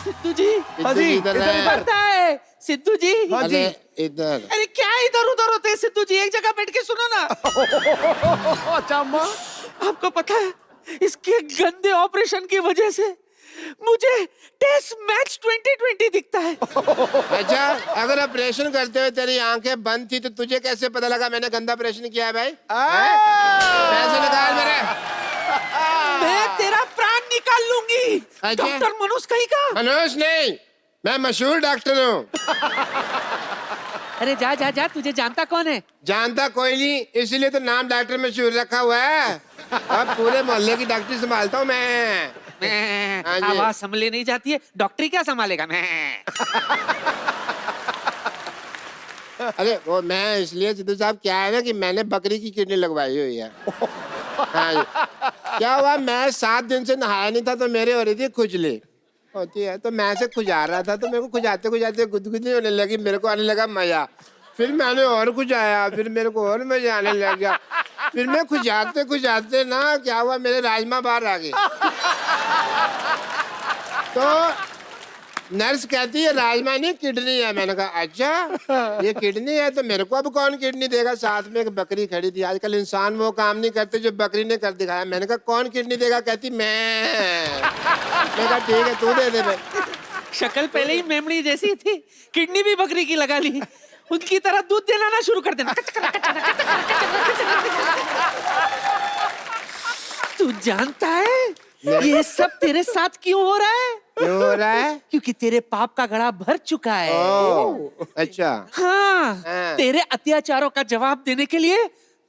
सिद्धू जी। हाँ जी, इधर है। पता है सिद्धू जी। हाँ जी। इधर। अरे क्या इधर उधर होते हैं सिद्धू जी, एक जगह बैठ के सुनो ना। अच्छा अम्मा। आपको पता है इसके गंदे ऑपरेशन की वजह से मुझे टेस्ट मैच 2020 दिखता है। अच्छा, अगर ऑपरेशन करते हुए तेरी आंखें बंद थी तो तुझे कैसे पता लगा मैंने गंदा ऑपरेशन किया है भाई? पैसे निकाल मेरे। मैं तेरा प्राण निकाल लूंगी। अच्छा। डॉक्टर मनोज कहीं का? मनोज नहीं, मैं मशहूर डॉक्टर हूँ। अरे जा जा जा, तुझे जानता कौन है? जानता कोई नहीं, इसलिए तो नाम डॉक्टर मशहूर रखा हुआ है। अब पूरे मोहल्ले की डॉक्टरी संभालता हूँ मैं। हाँ जी। आवाज संभले नहीं जाती है, डॉक्टरी क्या संभालेगा? मैं अरे वो मैं इसलिए सिद्धू साहब, क्या है ना कि मैंने बकरी की किडनी लगवाई हुई है। हाँ जी। क्या हुआ, मैं 7 दिन से नहाया नहीं था तो मेरे हो रही थी खुजली होती है, तो मैं से खुजा रहा था, तो मेरे को खुजाते खुजाते गुदगुदी होने लगी, मेरे को आने लगा मजा। फिर मैंने और खुजाया, फिर मेरे को और मजा आने लग गया। फिर मैं खुजाते खुजाते ना क्या हुआ, मेरे राजमा बाहर आ गए। तो नर्स कहती है राजमा नहीं किडनी है। मैंने कहा अच्छा ये किडनी है, तो मेरे को अब कौन किडनी देगा? साथ में एक बकरी खड़ी थी। आजकल इंसान वो काम नहीं करते जो बकरी ने कर दिखाया। मैंने कहा कौन किडनी देगा? कहती मैं कहा ठीक है तू दे दे भाई। शक्ल पहले ही मेमड़ी जैसी थी, किडनी भी बकरी की लगा ली। उनकी तरह दूध देना ना शुरू कर देना। तू जानता है ये सब तेरे साथ क्यों हो रहा है? क्यों हो रहा है? क्योंकि तेरे पाप का घड़ा भर चुका है। अच्छा। हाँ, हाँ। तेरे अत्याचारों का जवाब देने के लिए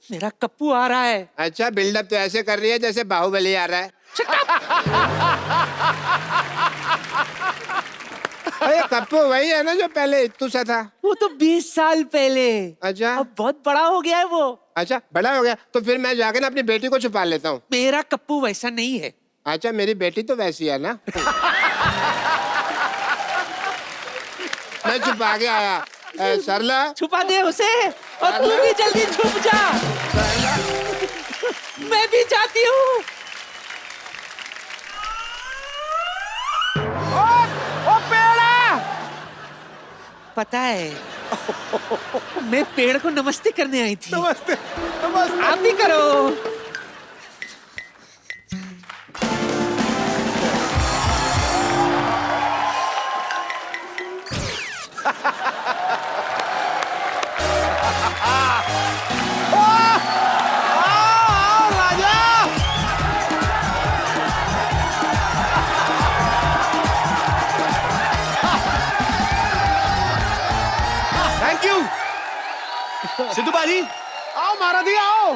मेरा कप्पू आ रहा है। अच्छा, बिल्डअप तो ऐसे कर रही है जैसे बाहुबली आ रहा है। अरे कप्पू वही है ना जो पहले इत्तू सा था? वो तो 20 साल पहले। अच्छा। अब बहुत बड़ा हो गया है वो। अच्छा बड़ा हो गया, तो फिर मैं जाके ना अपनी बेटी को छुपा लेता हूँ। मेरा कप्पू वैसा नहीं है। अच्छा, मेरी बेटी तो वैसी है ना। मैं छुपा के आया। सरला छुपा दे उसे, और तू भी जल्दी छुप जा। मैं भी जाती हूँ। ओ पेड़ा। पता है मैं पेड़ को नमस्ते करने आई थी। नमस्ते नमस्ते। आप भी करो। राजा। थैंक यू सिद्धू बाजी। आओ महाराजी आओ।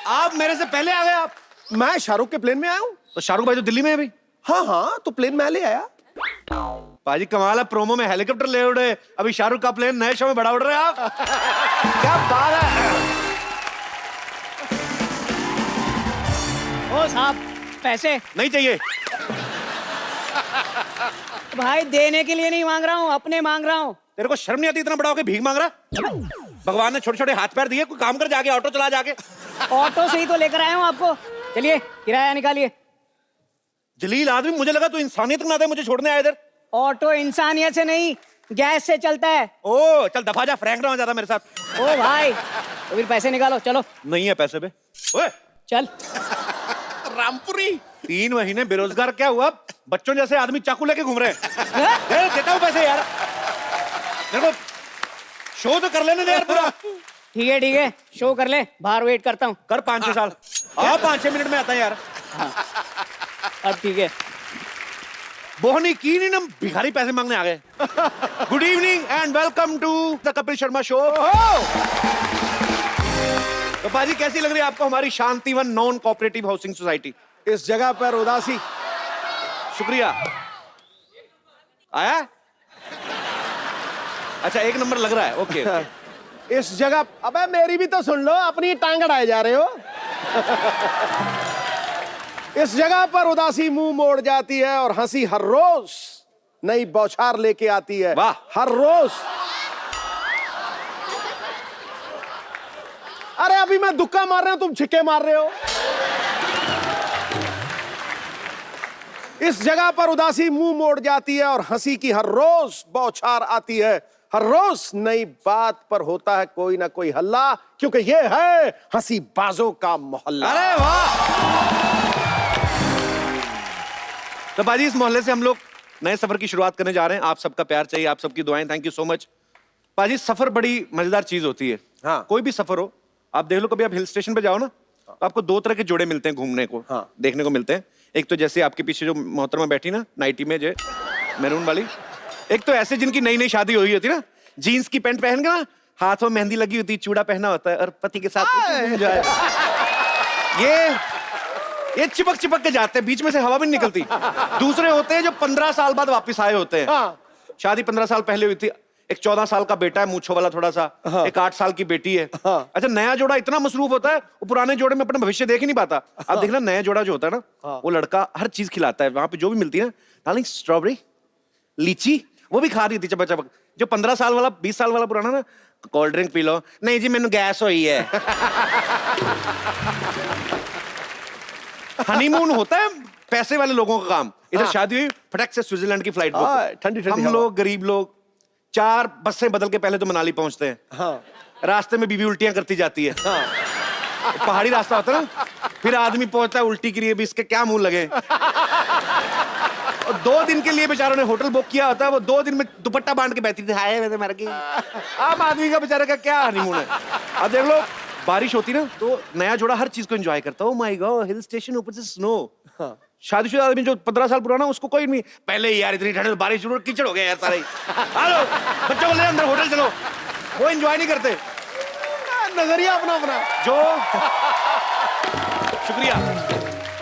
आप मेरे से पहले आ गए। आप मैं शाहरुख के प्लेन में आया हूँ। तो शाहरुख भाई तो दिल्ली में है अभी। हाँ हाँ, तो प्लेन मैं ले आया। बाजी कमाल है, प्रोमो में हेलीकॉप्टर ले उड़े, अभी शाहरुख का प्लेन नए शो में बड़ा उड़ रहे हैं आप। क्या बात है। ओ साहब, पैसे नहीं चाहिए। भाई देने के लिए नहीं मांग रहा हूँ, अपने मांग रहा हूँ। तेरे को शर्म नहीं आती इतना बड़ा होके भीख मांग रहा? भगवान ने छोटे छोटे हाथ पैर दिए, कोई काम कर जाके ऑटो चला जाके। ऑटो से ही तो लेकर आया हूँ आपको। चलिए किराया निकालिए। जलील आदमी, मुझे लगा तू इंसानियत के नाते मुझे छोड़ने आया इधर। ऑटो इंसानियत से नहीं, गैस से चलता है। ओ चल दफा जा, फ्रैंक ना हो ज्यादा मेरे साथ। ओ भाई, तो फिर पैसे निकालो, चलो। नहीं है पैसे पे। ओए चल। रामपुरी 3 महीने बेरोजगार क्या हुआ? बच्चों जैसे आदमी चाकू लेके घूम रहे हैं। देता हूँ पैसे यार, मेरे को शो तो कर लेने दे यार पूरा। ठीक है, शो कर ले, बाहर वेट करता हूँ। कर 5-6 साल। 5-6 मिनट में आता है यार। अब ठीक है। बोहनी की नहीं ना, भिखारी पैसे मांगने आ गए। Good evening and welcome to the Kapil Sharma show. तो बाजी कैसी लग रही है आपको हमारी Shantivan non cooperative housing society? इस जगह पर उदासी। शुक्रिया। आया? अच्छा 1 नंबर लग रहा है। ओके। इस जगह, अबे मेरी भी तो सुन लो, अपनी टांग अड़ाए जा रहे हो। इस जगह पर उदासी मुंह मोड़ जाती है और हंसी हर रोज नई बौछार लेके आती है। वाह। हर रोज। अरे अभी मैं दुक्का मार रहा हूं, तुम छिक्के मार रहे हो। इस जगह पर उदासी मुंह मोड़ जाती है और हंसी की हर रोज बौछार आती है। हर रोज नई बात पर होता है कोई ना कोई हल्ला, क्योंकि ये है हंसी बाजों का मोहल्ला। अरे वाह! तो बाजी, इस मोहल्ले से हम लोग नए सफर की शुरुआत करने जा रहे हैं। आप सबका प्यार चाहिए, आप सबकी दुआएं। Thank you so much. बाजी, सफर बड़ी मजेदार चीज होती है। हाँ। कोई भी सफर हो, आप देख लो, कभी आप हिल स्टेशन पे जाओ ना, तो आपको दो तरह के जोड़े मिलते हैं घूमने को, हाँ। देखने को मिलते हैं। एक तो जैसे आपके पीछे जो मोहतरमा बैठी ना नाइटी में, जो मैरून वाली। एक तो ऐसे जिनकी नई नई शादी हुई होती ना, जीन्स की पैंट पहन के ना, हाथ में मेहंदी लगी होती, चूड़ा पहना होता है और पति के साथ एंजॉय। ये चिपक चिपक के जाते हैं, बीच में से हवा भी नहीं निकलती। दूसरे होते हैं जो 15 साल बाद वापस आए होते हैं। हाँ। शादी 15 साल पहले हुई थी, एक 14 साल का बेटा है मूंछों वाला थोड़ा सा, हाँ। एक 8 साल की बेटी है। हाँ। अच्छा, नया जोड़ा इतना मसरूफ होता है, वो पुराने जोड़े में अपना भविष्य देख ही नहीं पाता। आप देखना, नया जोड़ा जो होता है ना, वो लड़का हर चीज खिलाता है, वहां पे जो भी मिलती है ना, डार्लिंग स्ट्रॉबेरी, लीची, वो भी खा रही थी चपक चपक। जो 15 साल वाला, 20 साल वाला पुराना ना, कोल्ड ड्रिंक पी लो, नहीं जी मैंने गैस हुई है। हनीमून होता है पैसे वाले लोगों का काम। इधर शादी हुई, फटक से स्विट्जरलैंड की फ्लाइट हाँ, बुक। ठंडी ठंडी हम हवा। लोग गरीब लोग 4 बसें बदल के पहले तो मनाली पहुंचते हैं। हाँ। रास्ते में बीवी उल्टियां करती जाती है। पहाड़ी रास्ता होता है ना, फिर आदमी पहुंचता है उल्टी के लिए भी, इसके क्या मुंह लगे। और 2 दिन के लिए बेचारों ने होटल बुक किया होता है, वो 2 दिन में दुपट्टा बांध के बैठी थी, हाय वैसे मर गई। आम आदमी का बेचारे का क्या हनीमून है। अब देख लो, बारिश होती ना तो नया जोड़ा हर चीज को एंजॉय करता है। Oh my God, hill station, ऊपर से स्नो। शादीशुदा आदमी जो 15 साल पुराना, उसको कोई नहीं, पहले यार इतनी ठंड, बारिश शुरू, कीचड़ हो गया यार सारे। हेलो बच्चों को ले अंदर, होटल चलो। वो एंजॉय नहीं करते। नजरिया अपना अपना। जो शुक्रिया।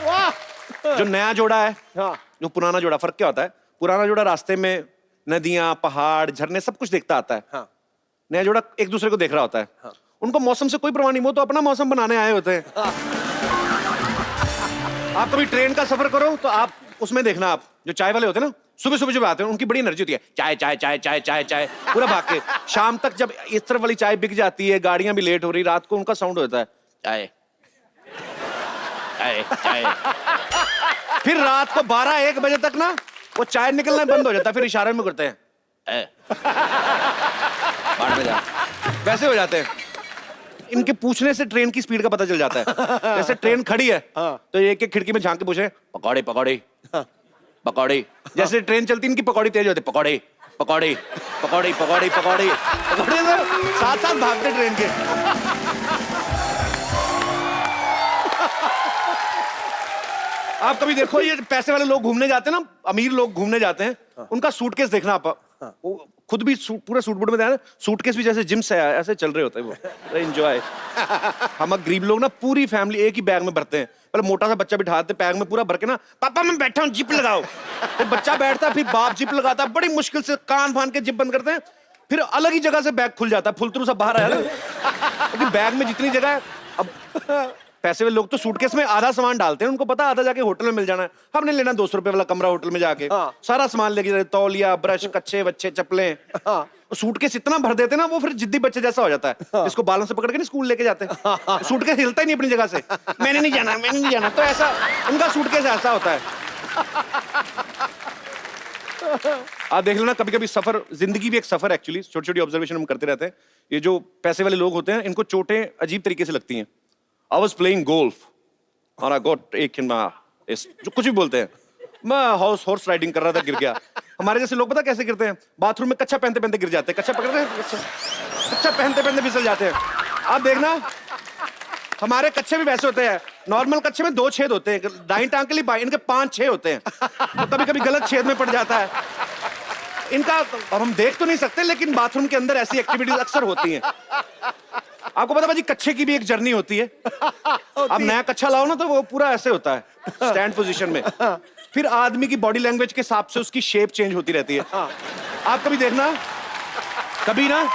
वाह। जो नया जोड़ा है, हाँ। जो पुराना जोड़ा, फर्क क्या होता है? पुराना जोड़ा रास्ते में नदियां, पहाड़, झरने सब कुछ देखता आता है। हाँ। नया जोड़ा एक दूसरे को देख रहा होता है। हाँ। उनको मौसम से कोई परवाह नहीं, वो तो अपना मौसम बनाने आए होते हैं। आप कभी ट्रेन का सफर करो तो आप उसमें देखना, आप जो चाय वाले होते हैं ना, सुबह सुबह जब आते हैं, उनकी बड़ी एनर्जी होती है, चाय चाय चाय चाय चाय चाय, पूरा भाग के। शाम तक जब इस तरफ वाली चाय बिक जाती है, गाड़ियां भी लेट हो रही, रात को उनका साउंड होता है चाय चाय चाय। फिर रात को 12-1 बजे तक ना वो चाय निकलना बंद हो जाता है, फिर इशारे में करते हैं बाहर में जा, वैसे हो जाते हैं। इनके पूछने से ट्रेन की स्पीड का पता चल जाता है। जैसे ट्रेन खड़ी है तो एक एक खिड़की में झांक के पूछे, पकौड़े पकौड़े पकौड़े। जैसे ट्रेन चलती, इनकी पकौड़ी तेज होती, पकौड़े पकौड़े पकौड़े पकौड़े पकौड़े पकौड़े, साथ साथ भागते ट्रेन के। आप कभी देखो, ये पैसे वाले लोग घूमने जाते हैं ना, अमीर लोग घूमने जाते हैं, उनका सूटकेस देखना आप। वो खुद भी पूरा सूट बूट में जाए ना, सूटकेस भी जैसे जिम से आया ऐसे चल रहे होते हैं वो। एंजॉय। हम गरीब लोग ना पूरी फैमिली एक ही बैग में भरते हैं। पहले मोटा सा बच्चा बिठाते बैग में पूरा भर के ना, पापा मैं बैठा हूँ जिप लगाओ। फिर बच्चा बैठता, फिर बाप जिप लगाता, बड़ी मुश्किल से कान फान के जिप बंद करते हैं, फिर अलग ही जगह से बैग खुल जाता है, फुलतरू सब बाहर आया ना, क्योंकि बैग में जितनी जगह है। अब पैसे वाले लोग तो सूटकेस में आधा सामान डालते हैं, उनको पता आधा जाके होटल में मिल जाना है। हमने लेना 200 रुपए वाला कमरा होटल में जाके, सारा सामान लेके जाते, तौलिया, ब्रश, कच्चे बच्चे, चप्पलें। सूटकेस इतना भर देते ना, वो फिर जिद्दी बच्चे जैसा हो जाता है, जिसको बालों से पकड़ के नहीं स्कूल लेके जाते हैं। सूटकेस हिलता ही नहीं अपनी जगह से, मैंने नहीं जाना, मैंने नहीं जाना। तो ऐसा उनका सूटकेस ऐसा होता है। आप देख लेना, कभी कभी सफर, जिंदगी भी एक सफर एक्चुअली। छोटी छोटी ऑब्जर्वेशन हम करते रहते हैं। ये जो पैसे वाले लोग होते हैं, इनको चोटें अजीब तरीके से लगती हैं। I was playing golf और I got एक जो कुछ भी बोलते हैं, मैं हॉर्स राइडिंग कर रहा था, गिर गया। हमारे जैसे लोग पता कैसे गिरते हैं? बाथरूम में कच्चा पहनते पहनते गिर जाते हैं, कच्चा पकड़ते हैं, कच्चा पहनते पहनते फिसल जाते हैं। आप देखना, हमारे कच्चे भी वैसे होते हैं। नॉर्मल कच्चे में 2 छेद होते हैं, दाईं टांग के लिए बाईं, इनके 5-6 होते हैं। तो कभी कभी गलत छेद में पड़ जाता है इनका। अब हम देख तो नहीं सकते, लेकिन बाथरूम के अंदर ऐसी एक्टिविटीज अक्सर होती हैं। आपको पता भाजी, कच्चे की भी एक जर्नी होती है। अब नया कच्चा लाओ ना तो वो पूरा ऐसे होता है, स्टैंड पोजीशन में। फिर आदमी की बॉडी लैंग्वेज के हिसाब से उसकी शेप चेंज होती रहती है। आप कभी देखना, कभी ना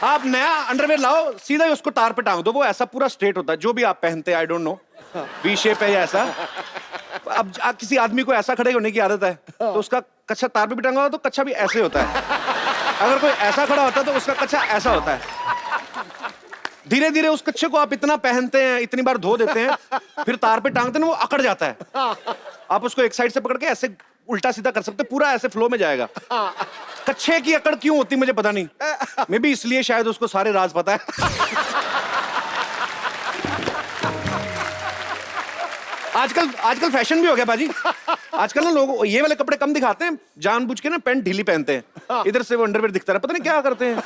आप नया अंडरवेयर लाओ, सीधा ही उसको तार पे टांग दो, वो ऐसा पूरा स्ट्रेट होता है। जो भी आप पहनते हैं, I don't know, V shape है या ऐसा। अब किसी आदमी को ऐसा खड़े होने की आदत है, तो उसका कच्चा तार पे भी टंगा हो तो कच्चा भी ऐसे होता है। अगर कोई ऐसा खड़ा होता है तो उसका कच्चा ऐसा होता है। धीरे धीरे उस कच्छे को आप इतना पहनते हैं, इतनी बार धो देते हैं, फिर तार पे टांगते हैं, वो अकड़ जाता है। आप उसको एक साइड से पकड़ के ऐसे उल्टा सीधा कर सकते हैं, पूरा ऐसे फ्लो में जाएगा। कच्छे की अकड़ क्यों होती मुझे पता नहीं, मे भी इसलिए शायद उसको सारे राज पता है। आजकल फैशन भी हो गया बाजी। आजकल ना लोग ये वाले कपड़े कम दिखाते हैं, जानबूझ के ना पैंट ढीली पहनते हैं, इधर से वो अंडरवेयर दिखता है, पता नहीं क्या करते हैं।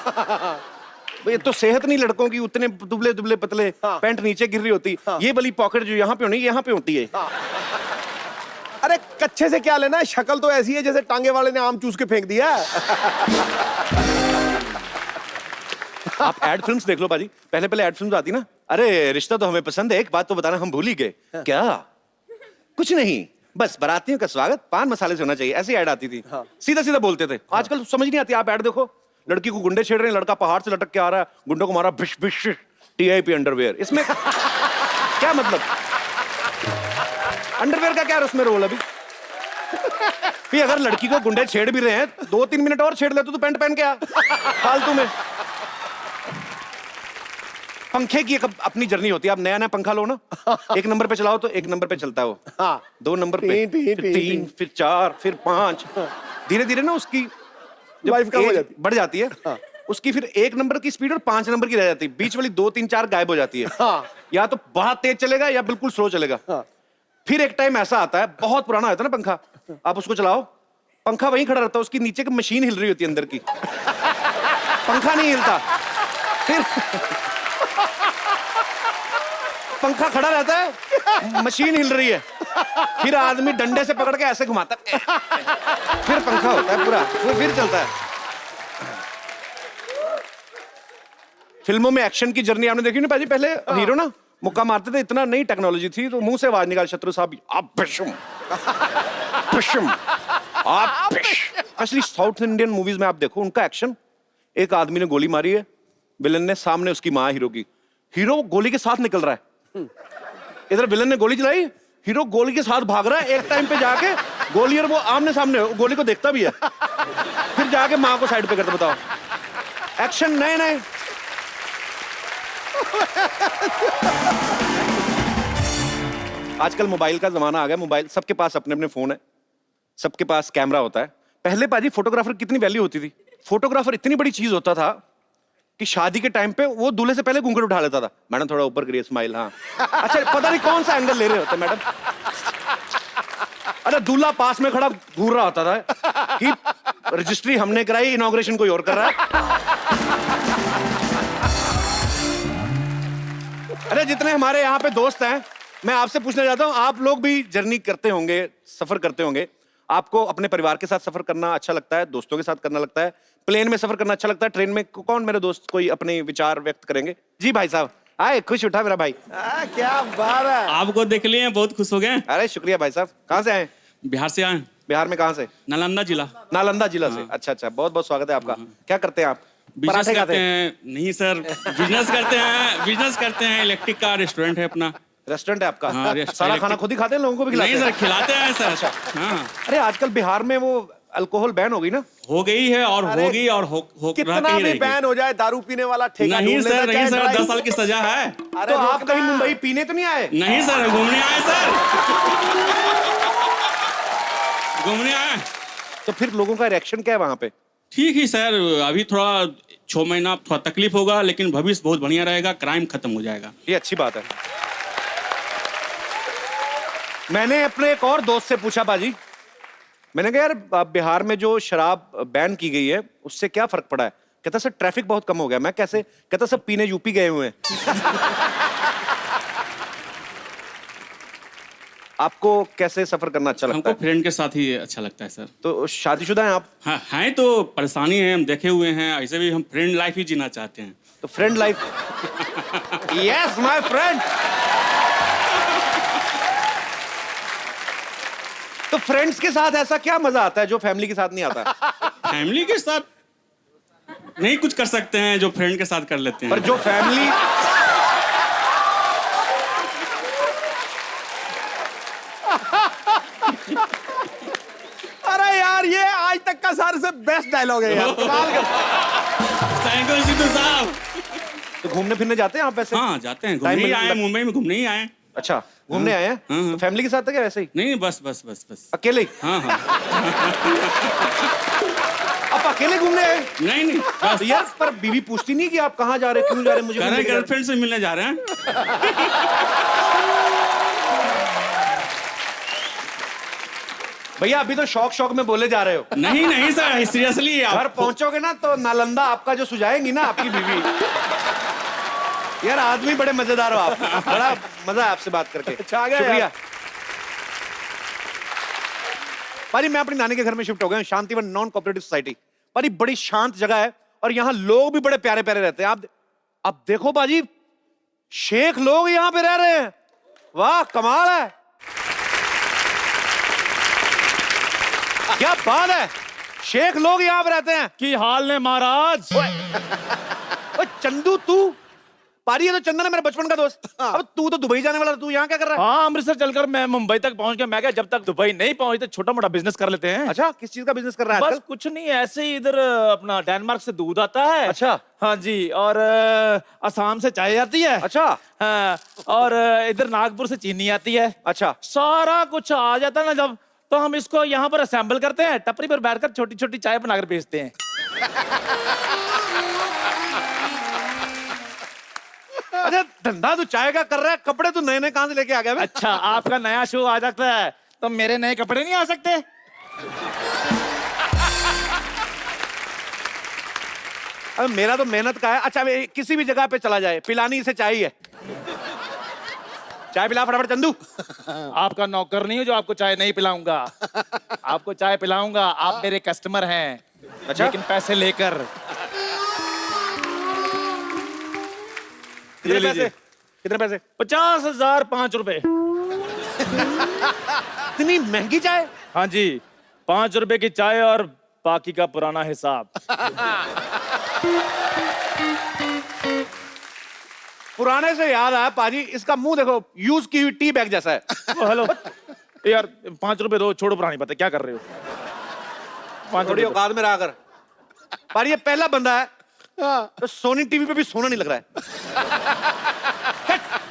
ये तो सेहत नहीं लड़कों की, उतने दुबले दुबले पतले, पैंट नीचे गिर रही होती, ये वाली पॉकेट जो यहाँ पे होनी यहाँ पे होती है। अरे कच्छे से क्या लेना है, शक्ल तो ऐसी है जैसे टांगे वाले ने आम चूस के फेंक दिया। आप एड फिल्म्स देख लो बाजी, पहले पहले एड फिल्म्स आती ना, अरे रिश्ता तो हमें पसंद है, एक बात तो बताना हम भूल ही गए। क्या? कुछ नहीं, बस बारातियों का स्वागत पान मसाले से होना चाहिए, ऐसी ऐड आती थी। सीधा सीधा बोलते थे। आजकल समझ नहीं आती, आप ऐड देखो, लड़की को गुंडे छेड़ रहे हैं, लड़का पहाड़ से लटक के आ रहा है, गुंडों को मारा भिश भिश, टीआईपी अंडरवेयर। इसमें क्या मतलब? अंडरवेयर का क्या उसमें रोल? अभी भी अगर लड़की को गुंडे छेड़ भी रहे हैं, 2-3 मिनट और छेड़ ले तो पैंट पहन के आ फालतू में। पंखे की एक अपनी जर्नी होती है। आप नया नया पंखा लो ना, 1 नंबर पे चलाओ तो 1 नंबर पे चलता है वो, 2 नंबर पे, फिर 3, फिर 4, फिर 5। धीरे धीरे ना उसकी लाइफ कम हो जाती, बढ़ जाती है। उसकी फिर 1 नंबर की स्पीड और 5 नंबर की रह जाती है, बीच वाली 2, 3, 4 गायब हो जाती है। या तो बहुत तेज चलेगा या बिल्कुल स्लो चलेगा। फिर एक टाइम ऐसा आता है, बहुत पुराना होता है ना पंखा, आप उसको चलाओ, पंखा वहीं खड़ा रहता है, उसकी नीचे की मशीन हिल रही होती है अंदर की, पंखा नहीं हिलता। फिर पंखा खड़ा रहता है, मशीन हिल रही है, फिर आदमी डंडे से पकड़ के ऐसे घुमाता है, फिर पंखा होता है पूरा, फिर चलता है। फिल्मों में एक्शन की जर्नी आपने देखी ना पाजी, पहले हीरो ना मुक्का मारते थे, इतना नई टेक्नोलॉजी थी, तो मुंह से आवाज निकाल, शत्रु साहब आप भिशुम भिशुम आप असली साउथ इंडियन मूवीज में आप देखो उनका एक्शन, एक आदमी ने गोली मारी है, विलन ने, सामने उसकी मां हीरो की, हीरो गोली के साथ निकल रहा है, इधर विलन ने गोली चलाई, हीरो गोली के साथ भाग रहा है, एक टाइम पे जाके गोली और वो आमने सामने, गोली को देखता भी है, फिर जाके मां को साइड पे करता। बताओ, एक्शन नए नए। आजकल मोबाइल का जमाना आ गया, मोबाइल सबके पास अपने अपने फोन है, सबके पास कैमरा होता है। पहले पाजी फोटोग्राफर कितनी वैल्यू होती थी, फोटोग्राफर इतनी बड़ी चीज होता था कि शादी के टाइम पे वो दूल्हे से पहले घूंघट उठा लेता था। मैडम थोड़ा ऊपर करिए, स्माइल, हाँ अच्छा, पता नहीं कौन सा एंगल ले रहे होते मैडम। अरे दूल्हा पास में खड़ा घूर रहा होता था कि रजिस्ट्री हमने कराई, इनॉग्रेशन कोई और कर रहा है। अरे जितने हमारे यहाँ पे दोस्त हैं, मैं आपसे पूछना चाहता हूँ, आप लोग भी जर्नी करते होंगे, सफर करते होंगे, आपको अपने परिवार के साथ सफर करना अच्छा लगता है, दोस्तों के साथ करना लगता है, प्लेन में सफर करना अच्छा लगता है, ट्रेन में? कौन मेरे दोस्त कोई अपने विचार व्यक्त करेंगे? जी भाई साहब, आए, खुश उठा मेरा भाई। क्या बात है, आपको देख लिए, बहुत खुश हो गए। अरे शुक्रिया भाई साहब, कहाँ से आए? बिहार से आए। बिहार में कहाँ से? नालंदा जिला। नालंदा जिला से, अच्छा अच्छा, बहुत बहुत स्वागत है आपका। क्या करते हैं आप? बिजनेस पराठे करते खाते हैं? हैं? नहीं सर, बिजनेस करते हैं, इलेक्ट्रिक का रेस्टोरेंट है अपना। रेस्टोरेंट है आपका? हाँ, सारा खाना खुद ही खाते हैं, लोगों को भी खिलाते नहीं हैं? सर, खिलाते हैं सर। हाँ, अरे आजकल बिहार में वो अल्कोहल बैन हो गई ना? हो गई है और अरे, होगी और कितना रहती ही भी रहेगी। बैन हो जाए, दारू पीने वाला ठेका नहीं ढूंढ लेना, सर, नहीं चाहे सर, ड्राइव- 10 साल की सजा है। अरे तो आप रोकना। कहीं मुंबई पीने तो नहीं आए? नहीं सर, घूमने आए सर, घूमने आए। तो फिर लोगों का रिएक्शन क्या है वहां पे? ठीक ही सर, अभी थोड़ा 6 महीना थोड़ा तकलीफ होगा, लेकिन भविष्य बहुत बढ़िया रहेगा, क्राइम खत्म हो जाएगा। ये अच्छी बात है। मैंने अपने एक और दोस्त से पूछा बाजी, मैंने कहा यार बिहार में जो शराब बैन की गई है उससे क्या फर्क पड़ा है? कहता सर ट्रैफिक बहुत कम हो गया। मैं कैसे? कहता सब पीने यूपी गए हुए हैं। आपको कैसे सफर करना अच्छा लगता हमको है? फ्रेंड के साथ ही अच्छा लगता है सर। तो शादीशुदा हैं आप? हाँ हैं, तो परेशानी है, हम देखे हुए हैं, ऐसे भी हम फ्रेंड लाइफ ही जीना चाहते हैं। तो friend life. Yes my friend. तो फ्रेंड्स के साथ ऐसा क्या मजा आता है जो फैमिली के साथ नहीं आता? फैमिली के साथ नहीं कुछ कर सकते हैं जो फ्रेंड के साथ कर लेते हैं। पर जो फैमिली अरे यार, ये आज तक का सारे से बेस्ट डायलॉग है यार, कमाल का। थैंक यू सिद्धू साहब। तो घूमने फिरने जाते हैं आप वैसे? हाँ जाते हैं, Time घूमने ही मिलने आए हैं, लग- मुंबई में घूमने ही आए हैं। अच्छा, घूमने आए हैं? हाँ। तो फैमिली के साथ है क्या वैसे ही? नहीं बस बस बस बस। अकेले ही? हाँ हाँ। आप अकेले घूमने आए? नहीं नहीं बस। तो यार पर बीवी पूछती नहीं कि आप कहाँ जा रहे हैं, क्यों जा रहे हैं, मुझे कह क्यों रहे लेके जा रहे गर्लफ्रेंड से मिलने जा रहे हैं। हैं? भैया अभी तो शौक में बोले जा रहे हो। नहीं नहीं सर, सीरियसली घर आप पहुंचोगे ना तो नालंदा आपका जो सुझाएंगी ना आपकी बीवी। यार आदमी बड़े मजेदार हो आप, बड़ा मजा है आपसे बात करके। अच्छा, आ गया शुक्रिया। यार। पारी मैं अपनी नानी के घर में शिफ्ट हो गया हूं, शांतिवन नॉन कोऑपरेटिव सोसाइटी। पारी बड़ी शांत जगह है और यहाँ लोग भी बड़े प्यारे प्यारे रहते हैं। आप देखो बाजी, शेख लोग यहाँ पे रह रहे हैं। वाह कमाल है, क्या बात है, शेख लोग यहाँ पे रहते हैं। की हाल ने महाराज। ओए चंदू तू, पारी है तो चंदन है मेरा बचपन का दोस्त। अब तू तो दुबई जाने वाला था, तू यहाँ क्या कर रहा है? हाँ अमृतसर चलकर मैं मुंबई तक पहुंच गया। मैं क्या, जब तक दुबई नहीं पहुंचे तो छोटा मोटा बिजनेस कर लेते हैं। अच्छा, किस चीज का बिजनेस कर रहा है बस आजकल? कुछ नहीं, ऐसे ही इधर अपना डेनमार्क से दूध आता है। अच्छा। हाँ जी, और असम से चाय आती है। अच्छा हाँ, और इधर नागपुर से चीनी आती है। अच्छा। सारा कुछ आ जाता है ना जब, तो हम इसको यहाँ पर असेंबल करते हैं, टपरी पर बैठकर छोटी छोटी चाय बनाकर बेचते हैं। अच्छा धंधा तू चाय का कर रहा है, कपड़े तू नए नए कहां से लेके आ गया बे? अच्छा, आपका नया शो आ जाता है तो मेरे नए कपड़े नहीं आ सकते? अबे मेरा तो मेहनत का है। अच्छा किसी भी जगह पे चला जाए, पिलानी से चाय है। चाय पिला फटाफट चंदू। आपका नौकर नहीं हो जो आपको चाय नहीं पिलाऊंगा। आपको चाय पिलाऊंगा, आप मेरे कस्टमर हैं। अच्छा। लेकिन पैसे लेकर। कितने ये पैसे? लीजिए। कितने पैसे? 50,005 रुपए। इतनी महंगी चाय? हाँ जी, 5 रुपए की चाय और बाकी का पुराना हिसाब। पुराने से याद आया पाजी, इसका मुंह देखो, यूज की हुई टी बैग जैसा है। ओ, हेलो यार, 5 रुपए दो, छोड़ो पुरानी बातें, क्या कर रहे हो? 5 थोड़ी रुपए दो। औकात में रहा कर। पाजी ये पहला बंदा है तो सोनी टीवी पे भी सोना नहीं लग रहा है।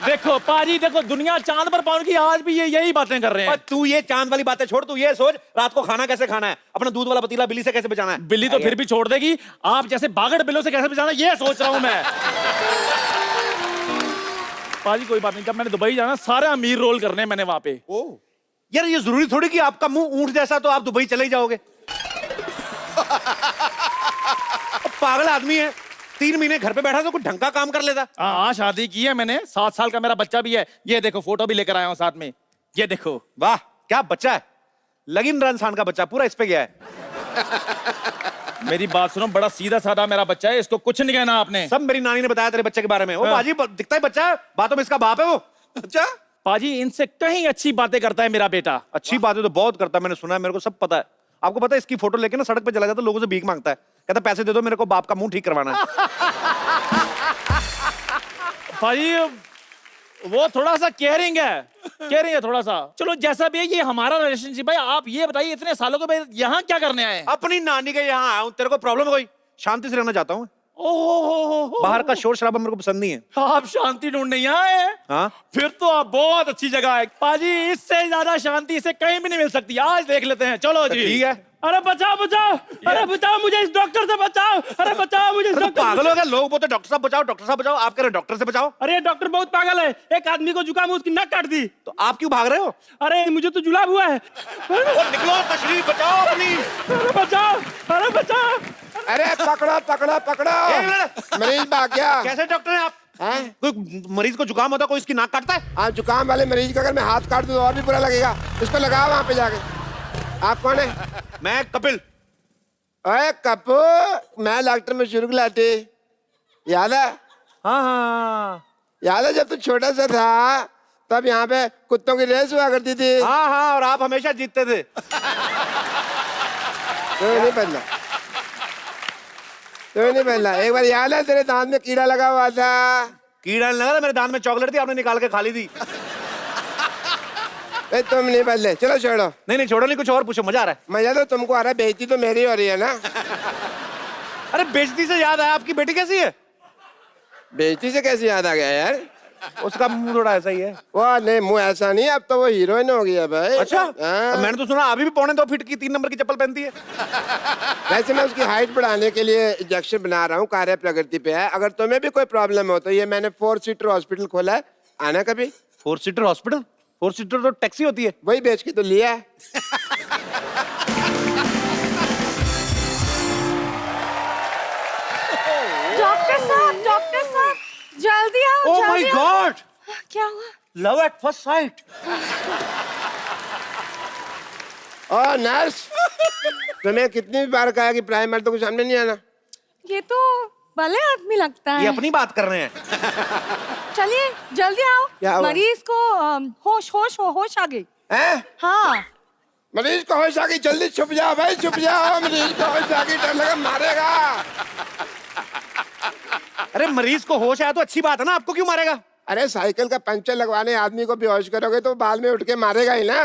देखो पाजी, देखो दुनिया चांद पर पहुंच गई, आज भी ये यही बातें कर रहे पर हैं। तू ये चांद वाली बातें छोड़, तू ये सोच रात को खाना कैसे खाना है, अपना दूध वाला पतीला बिल्ली से कैसे बचाना है। बिल्ली तो फिर भी छोड़ देगी, आप जैसे बागड़ बिल्लों से कैसे बचाना, ये सोच रहा हूं मैं। पाजी कोई बात नहीं, जब मैंने दुबई जाना, सारे अमीर रोल करने हैं मैंने वहां पे। यार ये जरूरी थोड़ी कि आपका मुंह ऊंट जैसा तो आप दुबई चले ही जाओगे। पागल आदमी है, 3 महीने घर पे बैठा तो कुछ ढंग का काम कर लेता। हाँ, शादी की है मैंने, 7 साल का मेरा बच्चा भी है। ये देखो फोटो भी लेकर आया हूँ साथ में, ये देखो। वाह क्या बच्चा है, लगिन इंसान का बच्चा, पूरा इस पे गया है। मेरी बात सुनो, बड़ा सीधा साधा मेरा बच्चा है, इसको कुछ नहीं कहना आपने। सब मेरी नानी ने बताया तेरे बच्चे के बारे में। वो हाँ। बाजी दिखता ही बच्चा है, बातों में इसका बाप है वो। अच्छा पाजी इनसे कहीं अच्छी बातें करता है मेरा बेटा। अच्छी बातें तो बहुत करता है, मैंने सुना है, मेरे को सब पता है। आपको पता है इसकी फोटो लेके ना सड़क पे चला जाता, लोगों से भीख मांगता है, कहता पैसे दे दो मेरे को बाप का मुंह ठीक करवाना है। भाई वो थोड़ा सा केयरिंग है थोड़ा सा। चलो जैसा भी है, ये हमारा रिलेशनशिप। भाई आप ये बताइए, इतने सालों के बाद यहाँ क्या करने आए? अपनी नानी के यहाँ आया हूँ, तेरे को प्रॉब्लम कोई? शांति से रहना चाहता हूँ। ओहो, बाहर का शोर शराबा मेरे को पसंद नहीं है। आप शांति ढूंढने यहाँ आए हैं? हाँ फिर तो आप बहुत अच्छी जगह है पाजी, इससे ज्यादा शांति इसे कहीं भी नहीं मिल सकती। आज देख लेते हैं, चलो जी। ठीक है। अरे बचाओ बचाओ, अरे बचाओ मुझे इस डॉक्टर से बचाओ, अरे बचाओ मुझे इस तो डॉक्टर। पागल हो गया, लोग बोलते डॉक्टर साहब बचाओ, डॉक्टर साहब बचाओ, आप कह रहे डॉक्टर से बचाओ। अरे डॉक्टर बहुत पागल है, एक आदमी को जुकाम उसकी नक काट दी। तो आप क्यों भाग रहे हो? अरे मुझे तो जुलाब हुआ है। निकलो, तशरीफ बचाओ अपनी। अरे बचाओ, अरे बचाओ। अरे पकड़ो पकड़ो पकड़ो, एक मिनट। मरीज भाग गया। कैसे डॉक्टर हैं आप? हैं? कोई मरीज को जुकाम होता है, कोई इसकी नाक काटता है? आप जुकाम वाले मरीज का अगर मैं हाथ काट दूं तो और भी बुरा लगेगा। इसको लगाओ वहां पे जाके। आप कौन है? मैं कपिल। अरे कपू, मैं डॉक्टर मशहूर गुलाटी, याद है? हाँ हाँ याद है जब तू छोटा सा था तब यहाँ पे कुत्तों की रेस हुआ करती थी? हाँ हाँ, और आप हमेशा जीतते थे। तो नहीं बदला, तो नहीं बदला। एक बार याद है तेरे दांत में कीड़ा लगा हुआ था? कीड़ा नहीं लगा था, मेरे दांत में चॉकलेट थी, आपने निकाल के खा ली थी। ए, तुम नहीं बदले, चलो छोड़ो। नहीं नहीं छोड़ो, नहीं कुछ और पूछो, मजा आ रहा है। मजा तो तुमको आ रहा है, बेइज्जती तो मेरी हो रही है ना। अरे बेइज्जती से याद आया, आपकी बेटी कैसी है? बेइज्जती से कैसे याद आ गया यार? उसका मुंह थोड़ा ऐसा ही है। वो नहीं, मुंह ऐसा नहीं, अब तो वो हीरोइन हो गई है भाई। अच्छा, हाँ। मैंने तो सुना अभी भी 2.25 फीट की 3 नंबर की चप्पल पहनती है। वैसे मैं उसकी हाइट बढ़ाने के लिए इंजेक्शन बना रहा हूँ, कार्य प्रगति पे है। अगर तुम्हें भी कोई प्रॉब्लम हो तो ये मैंने 4 सीटर हॉस्पिटल खोला है, आना कभी। 4 सीटर हॉस्पिटल? 4 सीटर तो टैक्सी होती है। वही बेच के तो लिया है। डॉक्टर साहब जल्दी आओ। ओह माय जल्दी आओ। गॉड, क्या हुआ? Love at first sight. ओ नर्स, तुम्हें कितनी बार कहा कि प्राइमर तो कुछ सामने नहीं आना? ये तो भले आदमी लगता ये है। अपनी बात कर रहे हैं। चलिए जल्दी आओ। क्या हुआ? मरीज को होश आ गई। हैं? हाँ मरीज को होश आ गई, जल्दी छुप जाओ भाई, छुप जाओ। मरीज को होश आ गई, डर लगा मारेगा। अरे मरीज को होश आया तो अच्छी बात है ना, आपको क्यों मारेगा? अरे साइकिल का पंचर लगवाने आदमी को बेहोश करोगे तो बाद में उठ के मारेगा ही ना।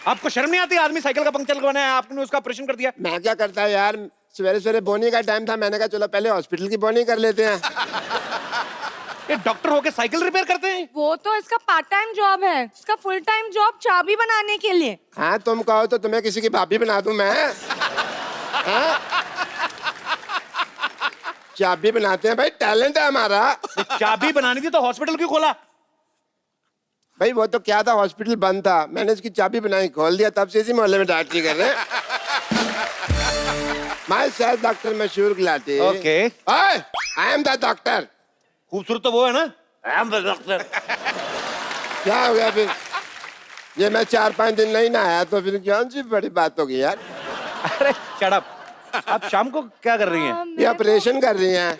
आपको शर्म नहीं आती? आदमी साइकिल का पंक्चर लगवाना है, आपने उसका ऑपरेशन कर दिया। मैं क्या करता है यार, सवेरे सवेरे बोनी का टाइम था, मैंने कहा चलो पहले हॉस्पिटल की बोनी कर लेते हैं। ये डॉक्टर होके साइकिल रिपेयर करते हैं? वो तो इसका पार्ट टाइम जॉब है, इसका फुल टाइम जॉब चाबी बनाने के लिए। हाँ तुम कहो तो तुम्हें किसी की भाभी बना दूं मैं। हाँ? चाबी बनाते हैं भाई, टैलेंट है हमारा। चाबी बनानी थी तो हॉस्पिटल क्यों खोला? भाई वो तो क्या था, हॉस्पिटल बंद था, मैंने इसकी चाबी बनाई, खोल दिया, तब से इसी मोहल्ले में डॉक्टरी कर रहे हैं। My self doctor Mashhoor Gulati. Okay. I am the doctor. खूबसूरत तो वो है ना, आई एम द डॉक्टर। क्या हो गया फिर? ये मैं 4-5 दिन नहीं नहाया तो फिर कौन सी बड़ी बात होगी यार? अरे शट अप। आप शाम को क्या कर रही हैं? ये ऑपरेशन कर रही हैं।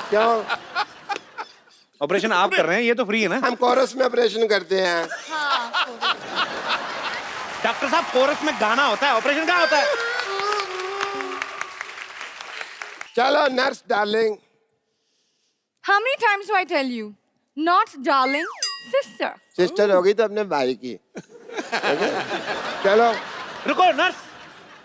क्यों? ऑपरेशन आप कर रहे हैं, ये तो फ्री है ना। हम कोरस में ऑपरेशन करते हैं। डॉक्टर साहब, कोरस में गाना होता है, ऑपरेशन क्या होता है? चलो nurse darling. How many times do I tell you? Not darling, sister. Sister होगी तो अपने भाई की। Okay? चलो रुको नर्स,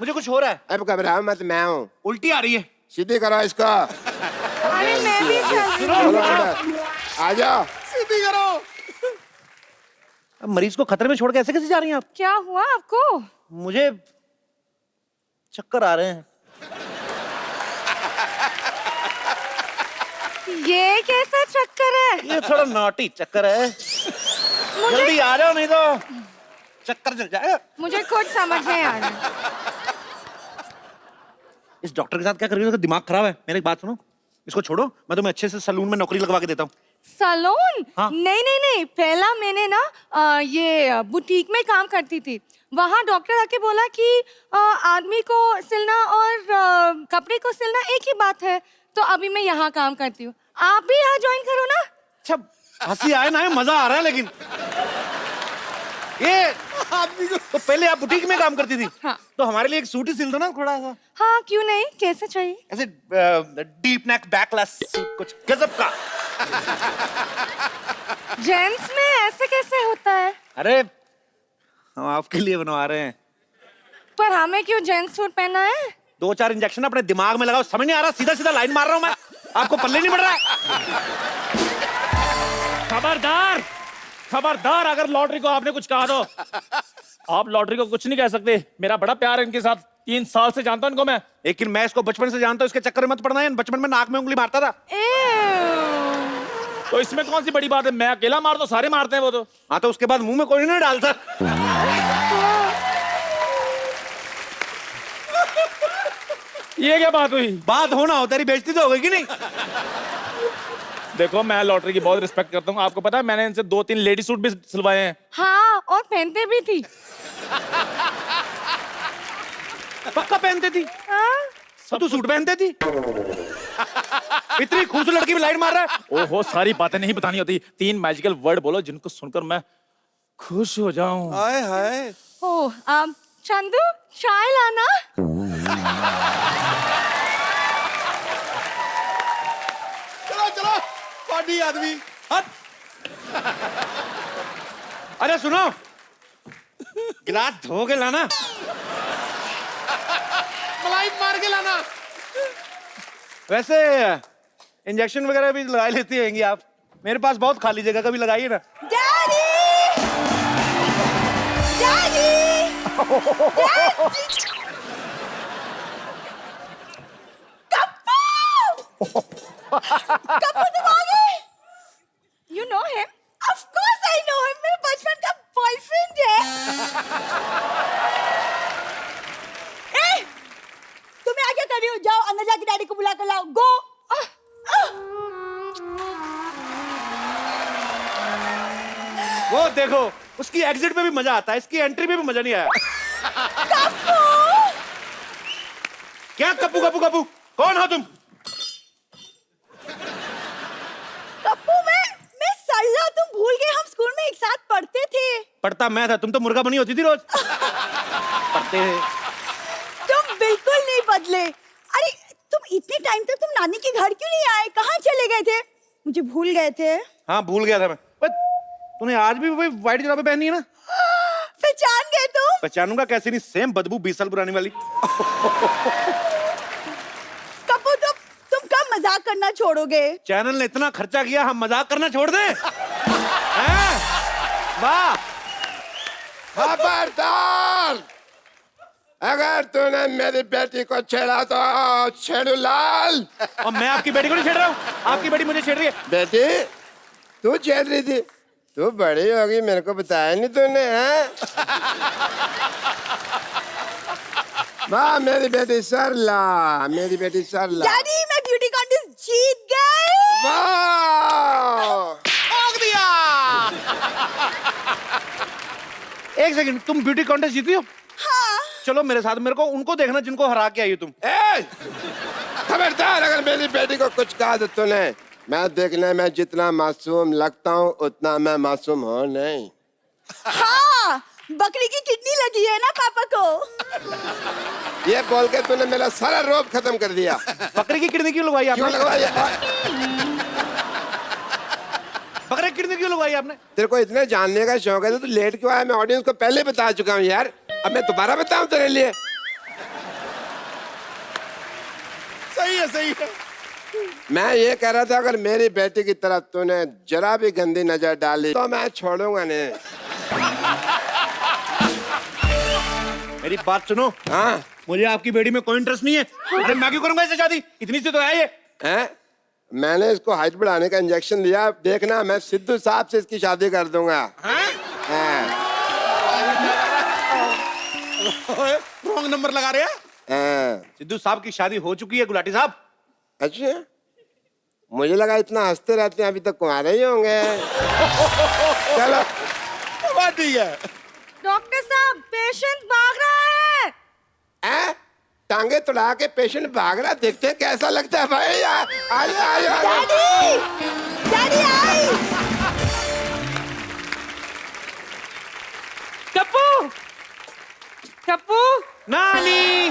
मुझे कुछ हो रहा है। अब घबराओ मत, मैं हूँ। उल्टी आ रही है। सीधी करो इसको। अरे मैं भी चल रही हूँ। चलो अंदर। आ जाओ। सीधी करो। अब मरीज को खतरे में छोड़ के ऐसे कैसे जा रही हैं आप? क्या हुआ आपको? मुझे चक्कर आ रहे हैं। ये कैसा चक्कर है? ये थोड़ा नॉटी चक्कर है। जल्दी आ जाओ नहीं तो चक्कर चल जाएगा। मुझे कुछ समझ नहीं आ रहा। इस डॉक्टर के साथ क्या कर रही हो? इसका दिमाग खराब है। मेरी बात सुनो, इसको छोड़ो, मैं तुम्हें अच्छे से सलून में नौकरी लगवा के देता हूँ। सलून? हाँ। नहीं, पहला मैंने ना ये बुटीक में काम करती थी। वहाँ डॉक्टर आके बोला कि आदमी को सिलना और कपड़े को सिलना एक ही बात है, तो अभी मैं यहाँ काम करती हूँ। आप भी यहाँ ज्वाइन करो ना। अच्छा, हंसी आए ना है, मजा आ रहा है। लेकिन ये आदमी को तो पहले आप बुटीक में काम करती थी। हाँ। तो हमारे लिए एक सूट ही सिल दो ना थोड़ा सा। हाँ क्यों नहीं, कैसे चाहिए? ऐसे डीप नेक बैकलेस सूट, कुछ गजब का। जेंट्स में ऐसे कैसे होता है? अरे हम आपके लिए बनवा रहे हैं। पर हमें क्यों जेंट्स सूट पहना है? 2-4 इंजेक्शन अपने दिमाग में लगाओ। समझ नहीं आ रहा, सीधा सीधा लाइन मार रहा हूं मैं, आपको पल्ले नहीं पड़ रहा है। खबरदार, खबरदार, अगर लॉटरी को आपने कुछ कहा तो आप लॉटरी को कुछ नहीं कह सकते। मेरा बड़ा प्यार है इनके साथ, 3 साल से जानता हूं इनको मैं। लेकिन मैं इसको बचपन से जानता हूं, इसके चक्कर में मत पड़ना है। बचपन में नाक में उंगली मारता था। तो इसमें कौन सी बड़ी बात है? मैं अकेला मार दो, सारे मारते हैं वो तो। हाँ, तो उसके बाद मुंह में कोई नहीं डालता। ये क्या बात हुई? बात होना हो, तेरी बेइज्जती तो हो गई कि नहीं? देखो, मैं लॉटरी की बहुत रिस्पेक्ट करता हूँ। आपको पता है मैंने इनसे 2-3 लेडी सूट भी सिलवाए हैं। हाँ, और पहनते भी थी। पक्का पहनती थी? हाँ? सब तू सूट पहनती थी? इतनी खूबसूरत लड़की में लाइन मार रहा है। ओहो, सारी बातें नहीं बतानी होती। 3 मैजिकल वर्ड बोलो जिनको सुनकर मैं खुश हो जाऊं। हाय हाय। ओह, चंदू चाय लाना। चलो चलो, पार्टी आदमी हट। अरे सुनो, गिलास धो के लाना। मलाई मार के लाना। वैसे इंजेक्शन वगैरह भी लगा लेती होंगी आप, मेरे पास बहुत खाली जगह, कभी लगाइए ना। डैडी डैडी कप्पू कप्पू तुम आ गए। You know him? Of course I know him, मेरे बचपन का बॉयफ्रेंड है। ए तुम्हें आगे कर रही हो, जाओ अंदर जाके डैडी को बुला कर लाओ, गो। वो देखो, उसकी एग्जिट पे भी मजा आता है, इसकी एंट्री पे भी मजा नहीं आया। क्या कप्पू कप्पू कप्पू, कौन हो तुम? कप्पू मैं सल्ला, तुम भूल गए हम स्कूल में एक साथ पढ़ते थे। पढ़ता मैं था, तुम तो मुर्गा बनी होती थी रोज। पढ़ते हैं। तुम बिल्कुल नहीं बदले। अरे तुम इतने टाइम तक तुम नानी के घर क्यों नहीं आए, कहाँ चले गए थे? मुझे भूल गए थे। हाँ भूल गया था मैं। तूने आज भी वही व्हाइट जुराबें पहनी है ना? पहचान गए तुम? पहचानूंगा कैसे नहीं, सेम बदबू 20 साल पुरानी वाली। कप्पू तुम कब मजाक करना छोड़ोगे? चैनल ने इतना खर्चा किया, हम मजाक करना छोड़ दें? हैं? वाह! खबरदार, अगर तूने मेरी बेटी को छेड़ा तो छेड़ू लाल। और मैं आपकी बेटी को नहीं छेड़ रहा हूँ, आपकी बेटी मुझे छेड़ रही है। बेटी तू छेड़ रही थी, तू बड़ी होगी, मेरे को बताया नहीं तूने, हैं? वाह मेरी बेटी सरला, मेरी बेटी सरला। डैडी मैं ब्यूटी कॉन्टेस्ट जीत गई। वाह ठोक दिया। एक सेकंड, तुम ब्यूटी कॉन्टेस्ट जीती हो? हाँ। चलो मेरे साथ, मेरे को उनको देखना जिनको हरा के आई हो तुम। ए, खबरदार, अगर मेरी बेटी को कुछ कहा तो तूने, मैं देखने में जितना मासूम लगता हूँ उतना मैं मासूम हूँ नहीं। हाँ बकरी की किडनी लगी है ना पापा को। ये बोल के तूने मेरा सारा रोब खत्म कर दिया। बकरे की किडनी क्यों लगवाई क्यों आपने? लगवाई? बकरे की किडनी क्यों लगवाई आपने? तेरे को इतने जानने का शौक है तो तू लेट क्यों आया? मैं ऑडियंस को पहले बता चुका हूँ यार, अब मैं दोबारा बताऊं तेरे लिए? सही है, सही है। मैं ये कह रहा था, अगर मेरी बेटी की तरफ तूने जरा भी गंदी नजर डाली तो मैं छोड़ूंगा नहीं। मेरी बात सुनो। हाँ मुझे आपकी बेटी में कोई इंटरेस्ट नहीं है। अरे मैं क्यों करूंगा इससे शादी, इतनी सी तो है ये। हैं? मैंने इसको हाइट बढ़ाने का इंजेक्शन लिया, देखना मैं सिद्धू साहब से इसकी शादी कर दूंगा। हाँ। रॉन्ग नंबर लगा रहे हैं। हाँ। सिद्धू साहब की शादी हो चुकी है गुलाटी साहब। अच्छा, मुझे लगा इतना हंसते रहते हैं अभी तक कुंवारे ही होंगे। चलो बात ठीक है। डॉक्टर साहब पेशेंट भाग रहा है। टांगे तुड़ा के पेशेंट भाग रहा, देखते हैं कैसा लगता है भाई। आइए daddy daddy I. Kappu Kappu नानी,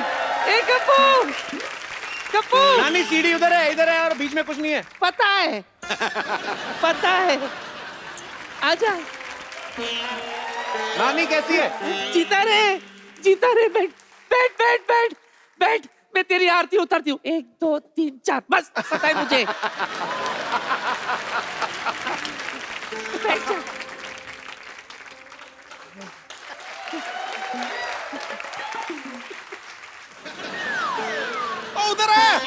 ए कप्पू कप्पू। नानी सीढ़ी उधर है, इधर है, और बीच में कुछ नहीं है। पता है पता है, आजा। नानी कैसी है? जीता रे, बैठ बैठ बैठ बैठ बैठ, मैं तेरी आरती उतारती हूँ। 1 2 3 4, बस पता है मुझे। बैठ जा। उधर है।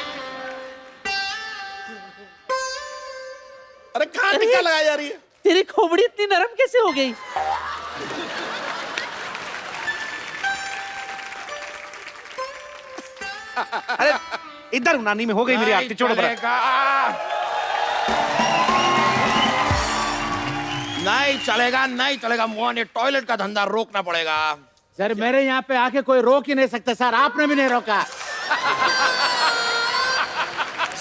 अरे कहाँ टिक्का लगाई जा रही है? तेरी खोपड़ी इतनी नरम कैसे हो गई? अरे इधर नानी में हो गई मेरी आरती, छोड़ो बड़ा। नहीं चलेगा, नहीं चलेगा मोहन, ये टॉयलेट का धंधा रोकना पड़ेगा। सर मेरे यहाँ पे आके कोई रोक ही नहीं सकता सर, आपने भी नहीं रोका।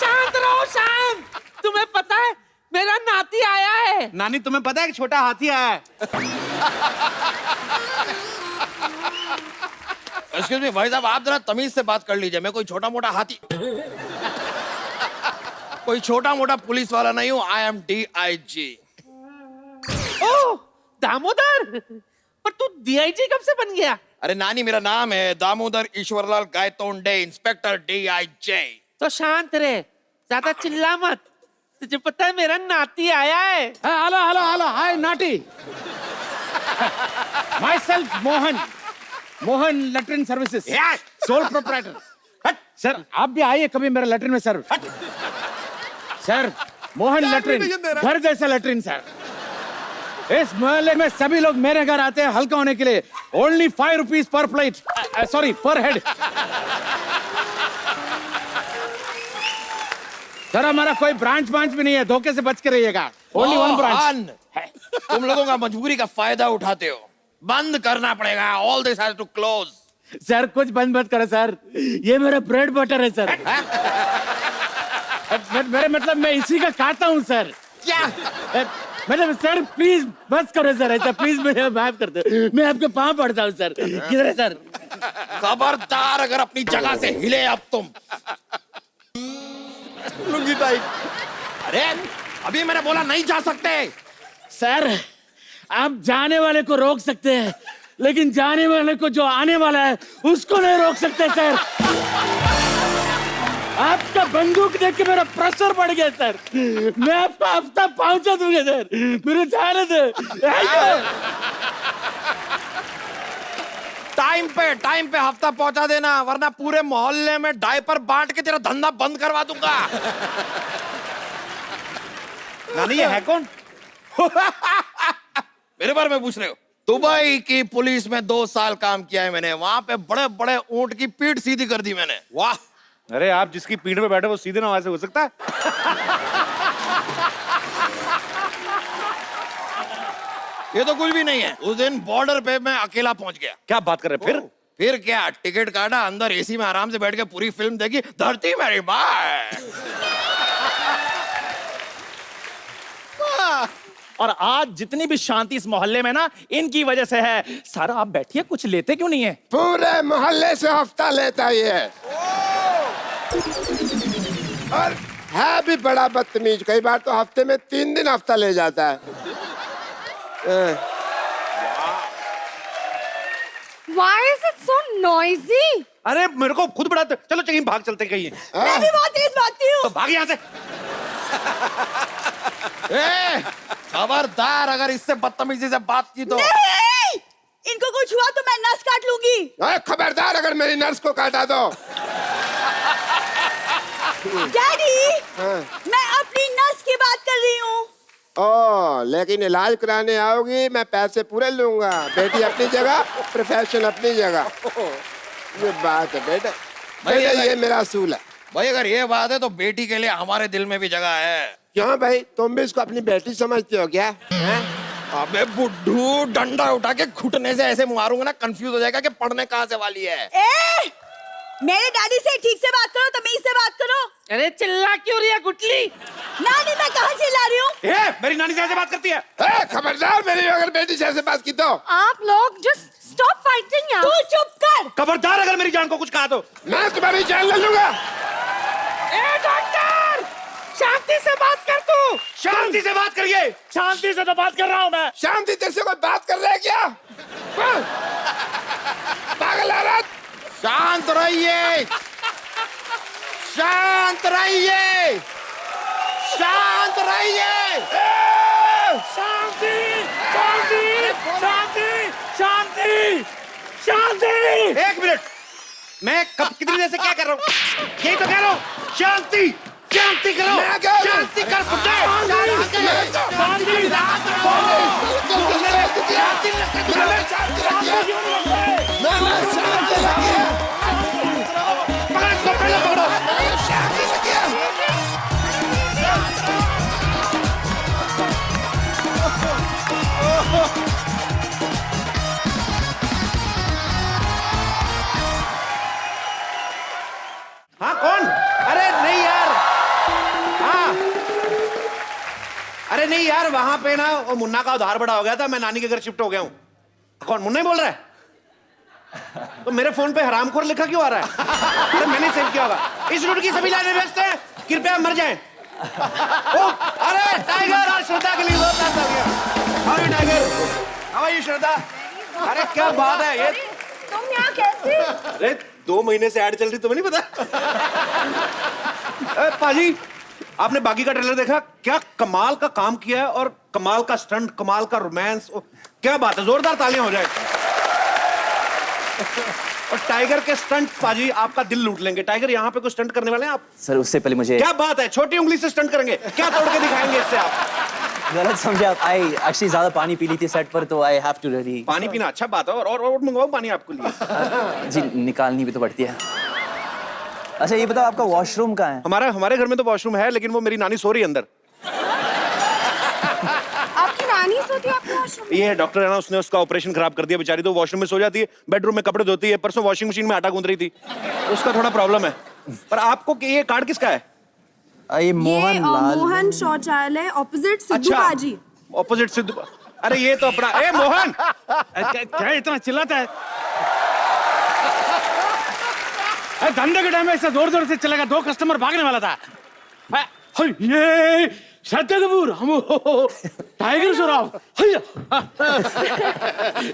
शांत रहो, शांत। तुम्हें पता है मेरा नाती आया है। नानी तुम्हें पता है कि छोटा हाथी आया है? एक्सक्यूज मी भाई साहब, आप जरा तमीज से बात कर लीजिए। मैं कोई छोटा मोटा हाथी, कोई छोटा मोटा पुलिस वाला नहीं हूँ। I am DIG। ओह दामोदर, पर तू DIG कब से बन गया? अरे नानी मेरा नाम है दामोदर ईश्वरलाल गायतोंडे, इंस्पेक्टर DIG। तो शांत रहे, ज्यादा चिल्ला मत, तुझे पता है मेरा नाती आया है। हेलो हेलो हेलो, हाय नाटी। Myself Mohan, Mohan latrine services, sole proprietor. Sir आप भी आइए कभी मेरे लेटरिन में सर। सर मोहन लेटरिन, घर जैसा लेटरिन सर। इस मोहल्ले में सभी लोग मेरे घर आते हैं हल्का होने के लिए। Only 5 rupees per plate, sorry पर हेड। सर हमारा कोई ब्रांच भी नहीं है, धोखे से बच के रहिएगा। Only 1 branch. तुम लोगों का मजबूरी का फायदा उठाते हो, बंद करना पड़ेगा। All this has to close. Sir कुछ बंद मत करो सर, ये मेरा ब्रेड बटर है सर। मेरे मतलब मैं इसी का खाता हूँ सर। क्या मतलब सर प्लीज बस करो सर, ऐसा प्लीज मुझे माफ कर दो, मैं आपके पाँव पड़ता हूँ सर। किधर है सर? खबरदार अगर अपनी जगह से हिले अब तुम। लुंगी टाइट। अरे अभी मैंने बोला नहीं जा सकते। सर आप जाने वाले को रोक सकते हैं, लेकिन जाने वाले को जो आने वाला है उसको नहीं रोक सकते सर। आपका बंदूक देख के मेरा प्रेशर बढ़ गया सर। मैं आपको हफ्ता पहुंचा दूंगा सर, मेरे जाने दे। टाइम पे हफ्ता पहुंचा देना, वरना पूरे मोहल्ले में डायपर बांट के तेरा धंधा बंद करवा दूंगा। नानी ये है कौन? मेरे बारे में पूछ रहे हो? दुबई की पुलिस में 2 साल काम किया है मैंने। वहां पे बड़े बड़े ऊंट की पीठ सीधी कर दी मैंने। वाह। अरे आप जिसकी पीठ में बैठे वो सीधे ना वैसे हो सकता है? ये तो कुछ भी नहीं है। उस दिन बॉर्डर पे मैं अकेला पहुंच गया। क्या बात कर रहे हैं? फिर क्या, टिकट काटा, अंदर एसी में आराम से बैठ के पूरी फिल्म देखी, धरती मेरी माँ। और आज जितनी भी शांति इस मोहल्ले में ना, इनकी वजह से है। सर आप बैठिए, कुछ लेते क्यों नहीं है? पूरे मोहल्ले से हफ्ता लेता ही है, और है भी बड़ा बदतमीज। कई बार तो हफ्ते में 3 दिन हफ्ता ले जाता है। Why is it so noisy? अरे मेरे को खुद बड़ा, चलो कहीं भाग चलते कहीं। मैं भी बहुत तेज भागती हूँ। तो भाग यहाँ से। खबरदार अगर इससे बदतमीजी से बात की तो। नहीं! इनको कुछ हुआ तो मैं नस काट लूंगी। खबरदार अगर मेरी नर्स को काटा तो। डैडी, मैं अपनी नस की बात कर रही हूँ। लेकिन इलाज कराने आओगी, मैं पैसे पूरे लूंगा। बेटी अपनी जगह, प्रोफेशन अपनी जगह। ये बात है बेटा, ये मेरा असूल है। भाई अगर ये बात है तो बेटी के लिए हमारे दिल में भी जगह है। क्यों भाई, तुम भी इसको अपनी बेटी समझते हो क्या? अबे बुड्ढू, डंडा उठा के घुटने से ऐसे मारूंगा ना, कंफ्यूज हो जाएगा कि पढ़ने कहाँ से वाली है। मेरे डैडी से ठीक से बात करो, तमीज से बात करो। अरे चिल्ला क्यों रही है गुटली? नानी मैं कहाँ चिल्ला रही हूँ? मेरी नानी से ऐसे बात करती है? खबरदार मेरी अगर बेटी से ऐसे बात की तो। आप लोग जस्ट स्टॉप फाइटिंग यार। तू चुप कर। खबरदार अगर मेरी जान को कुछ कहा तो मैं तुम्हारी जान ले लूंगा। डॉक्टर, शांति से बात कर तू। शांति से बात करिए। शांति से तो बात कर रहा हूँ मैं। शांति तेरे से कोई बात कर रहा है क्या? पागल औरत। शांत रहिए, शांत रहिए, शांत रहिए। शांति शांति शांति शांति शांति। 1 मिनट, मैं कब कितनी देर से क्या कर रहा हूँ? यही तो कह रहा हूँ, शांति शांति करो। शांति कर पुत्र। हाँ कौन? अरे नहीं यार, हाँ अरे नहीं यार, वहां पे ना वो मुन्ना का उधार बड़ा हो गया था, मैं नानी के घर शिफ्ट हो गया हूँ। कौन? मुन्ना ही बोल रहा है? तो मेरे फोन पे हरामखोर लिखा क्यों आ रहा है? अरे मैंने सेव किया होगा। इस रूट की सभी लाइनें व्यस्त हैं, कृपया मर जाएं। अरे टाइगर, आज श्रद्धा के लिए बहुत रात आ गया। How are you Tiger? How are you Shraddha? अरे क्या बात है ये, तुम यहाँ कैसे? अरे 2 महीने से ऐड चल रही, तुम्हें नहीं पता? पाजी आपने बागी का ट्रेलर देखा? क्या कमाल का काम किया है और कमाल का स्टंट, कमाल का रोमांस, क्या बात है, जोरदार तालियां हो जाए। और टाइगर के स्टंट पाजी आपका दिल लूट लेंगे। टाइगर यहाँ पे कुछ स्टंट करने वाले हैं आप? सर उससे पहले मुझे क्या बात है, छोटी उंगली से स्टंट करेंगे, क्या तोड़ के दिखाएंगे इससे आप? गलत समझे आप। आई एक्चुअली ज्यादा पानी पी ली थी सेट पर, तो आई हैव टू रियली। पानी पीना अच्छा बात है, और मंगवाओ पानी आपके लिए। जी निकालनी भी तो पड़ती है। अच्छा ये बताओ आपका वॉशरूम कहाँ है? हमारे घर में तो वॉशरूम है, लेकिन वो मेरी नानी सो रही है अंदर। आपकी नानी सोती है आपके वॉशरूम में? ये है डॉक्टर है ना, उसने उसका ऑपरेशन खराब कर दिया बेचारी, तो वॉशरूम में सो जाती है, बेडरूम में कपड़े धोती है। परसों वॉशिंग मशीन में आटा गूंद रही थी, उसका थोड़ा प्रॉब्लम है। पर आपको ये कार्ड किसका है? ये मोहन लाल। मोहन शौचालय ऑपोजिट सिद्धू बाजी। ऑपोजिट सिद्धू। अरे ये तो अपना। ए मोहन, क्या इतना चिल्लाता है? धंधे के टाइम में ऐसा जोर जोर से चलेगा, 2 कस्टमर भागने वाला था। ये श्रद्धा कपूर, हम टाइगर श्रॉफ।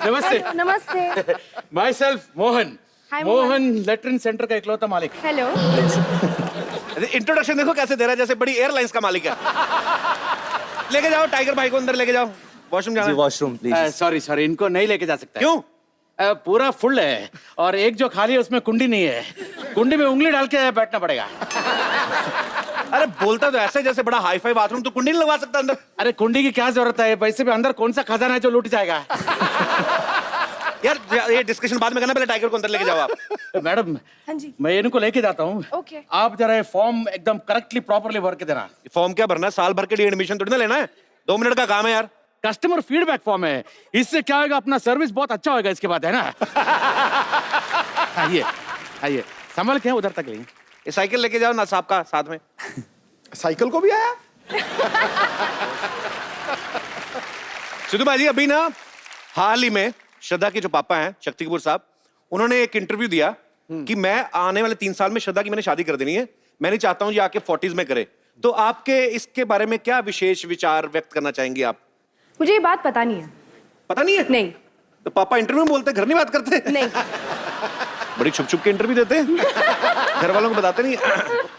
नमस्ते। नमस्ते। My self Mohan. Hi, Mohan latrine centre का इकलौता मालिक। हेलो। इंट्रोडक्शन देखो कैसे दे रहा है, जैसे बड़ी एयरलाइंस का मालिक है। लेके जाओ टाइगर भाई को अंदर, लेके जाओ, वॉशरूम जाना है। Washroom please. सॉरी इनको नहीं लेके जा सकता। क्यों? पूरा फुल है और एक जो खाली है उसमें कुंडी नहीं है। कुंडी में उंगली डाल के बैठना पड़ेगा। अरे बोलता तो ऐसे जैसे बड़ा हाई फाई बाथरूम, तो कुंडी नहीं लगवा सकता अंदर? अरे कुंडी की क्या जरूरत है, वैसे भी अंदर कौन सा खजाना है जो लूट जाएगा। यार ये डिस्कशन बाद में करना, पहले टाइगर को अंदर लेके जाओ आप। मैडम हाँ जी। मैं इनको लेके जाता हूँ। ओके। आप जरा ये फॉर्म एकदम करेक्टली प्रॉपरली भर के देना। फॉर्म क्या भरना है? साल भर के लिए एडमिशन थोड़ी ना लेना है, 2 मिनट का काम है यार। कस्टमर फीडबैक फॉर्म है, इससे क्या होगा, अपना सर्विस बहुत अच्छा होगा इसके बाद, है ना। आइए आइए, संभल के उधर तक लेंगे। ये साइकिल लेके जाओ ना साहब का साथ में। साइकिल को भी आया? सिद्धू भाई अभी ना हाल ही में श्रद्धा के जो पापा हैं शक्ति कपूर साहब, उन्होंने एक इंटरव्यू दिया कि मैं आने वाले 3 साल में श्रद्धा की मैंने शादी कर देनी है, मैं नहीं चाहता हूं ये आके 40s में करे। तो आपके इसके बारे में क्या विशेष विचार व्यक्त करना चाहेंगे आप? मुझे ये बात पता नहीं है। पता नहीं है? नहीं। तो पापा इंटरव्यू में बोलते, घर नहीं बात करते? नहीं। बड़ी छुप छुप के इंटरव्यू देते हैं, घर वालों को बताते नहीं।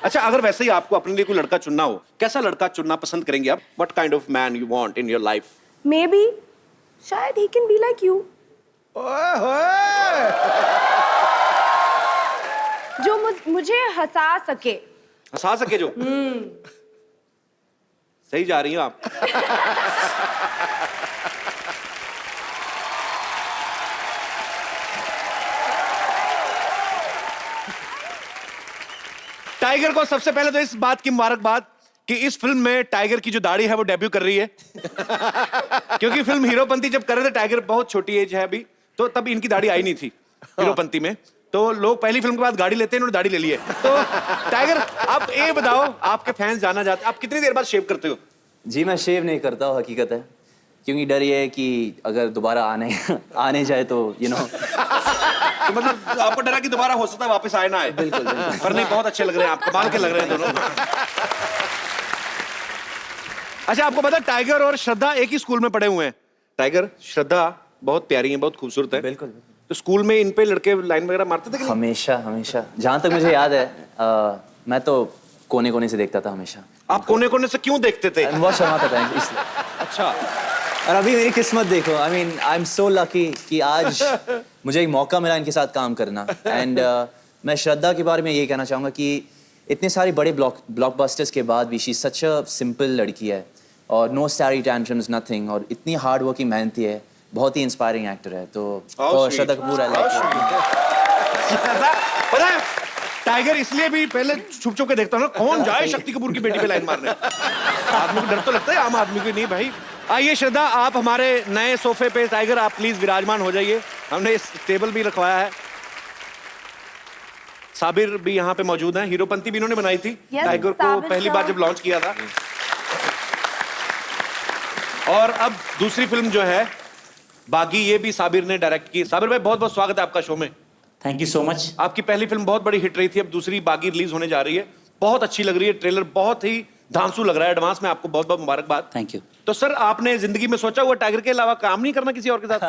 अच्छा अगर वैसे ही आपको अपने लिए कोई लड़का चुनना हो, कैसा लड़का चुनना पसंद करेंगे आप? What kind of man you want in your life? Maybe शायद he can be like you. जो मुझे हंसा सके। हंसा सके जो? सही जा रही हो आप। टाइगर को सबसे पहले तो इस बात की मुबारकबाद कि इस फिल्म में टाइगर की जो दाढ़ी है वो डेब्यू कर रही है। क्योंकि फिल्म हीरोपंती जब कर रहे थे, टाइगर बहुत छोटी एज है अभी, तो तब इनकी दाढ़ी आई नहीं थी हीरोपंती में। तो लोग पहली फिल्म के बाद गाड़ी लेते हैं, इन्होंने दाढ़ी ले ली है। तो टाइगर आप ये बताओ, आपके फैंस जाना चाहते, आप कितनी देर बाद शेव करते हो? जी मैं शेव नहीं करता हूँ, हकीकत है, क्योंकि डर ये है कि अगर दोबारा आने जाए तो तो मतलब आपको डरा कि दोबारा हो सकता है वापस आए ना आए? बिल्कुल। पर नहीं, बहुत अच्छे लग रहे हैं आप, कमाल के लग रहे हैं दोनों। अच्छा आपको पता टाइगर और श्रद्धा एक ही स्कूल में पढ़े हुए हैं। टाइगर श्रद्धा बहुत प्यारी है, बहुत खूबसूरत है। बिल्कुल। तो स्कूल में इन पे लड़के लाइन वगैरह मारते थे कि नहीं? हमेशा जहां तक मुझे याद है, मैं तो कोने कोने से देखता था हमेशा। आप कोने कोने से क्यों देखते थे? बहुत शर्माता था इसलिए। अच्छा। और अभी मेरी किस्मत देखो, I mean I am so lucky कि आज मुझे एक मौका मिला इनके साथ काम करना। एंड मैं श्रद्धा के बारे में ये कहना चाहूँगा कि इतने सारे बड़े ब्लॉकबस्टर्स के बाद भी शी सच अ सिंपल लड़की है, और नो स्टारी टैंट्रम्स नथिंग, और इतनी हार्ड वर्किंग मेहनती है, बहुत ही इंस्पायरिंग एक्टर है। तो श्रद्धा कपूर पता है टाइगर इसलिए भी पहले छुप छुप के देखता हूँ ना, कौन जाए शक्ति कपूर की बेटी पे लाइन मारने। आदमी को डर तो लगता है, आम आदमी को नहीं भाई। आइए श्रद्धा, आप हमारे नए सोफे पे, टाइगर आप प्लीज विराजमान हो जाइए। हमने इस टेबल भी रखवाया है, साबिर भी यहाँ पे मौजूद हैं। हीरोपंती भी इन्होंने बनाई थी टाइगर को पहली बार जब लॉन्च किया था। और अब दूसरी फिल्म जो है बागी, ये भी साबिर ने डायरेक्ट की। साबिर भाई बहुत बहुत स्वागत है आपका शो में। Thank you so much. आपकी पहली फिल्म बहुत बड़ी हिट रही थी, अब दूसरी बागी रिलीज होने जा रही है, बहुत अच्छी लग रही है, ट्रेलर बहुत ही धांसू लग रहा है। एडवांस में आपको बहुत बहुत मुबारकबाद। Thank you. तो सर आपने जिंदगी में सोचा हुआ टाइगर के अलावा काम नहीं करना किसी और के साथ?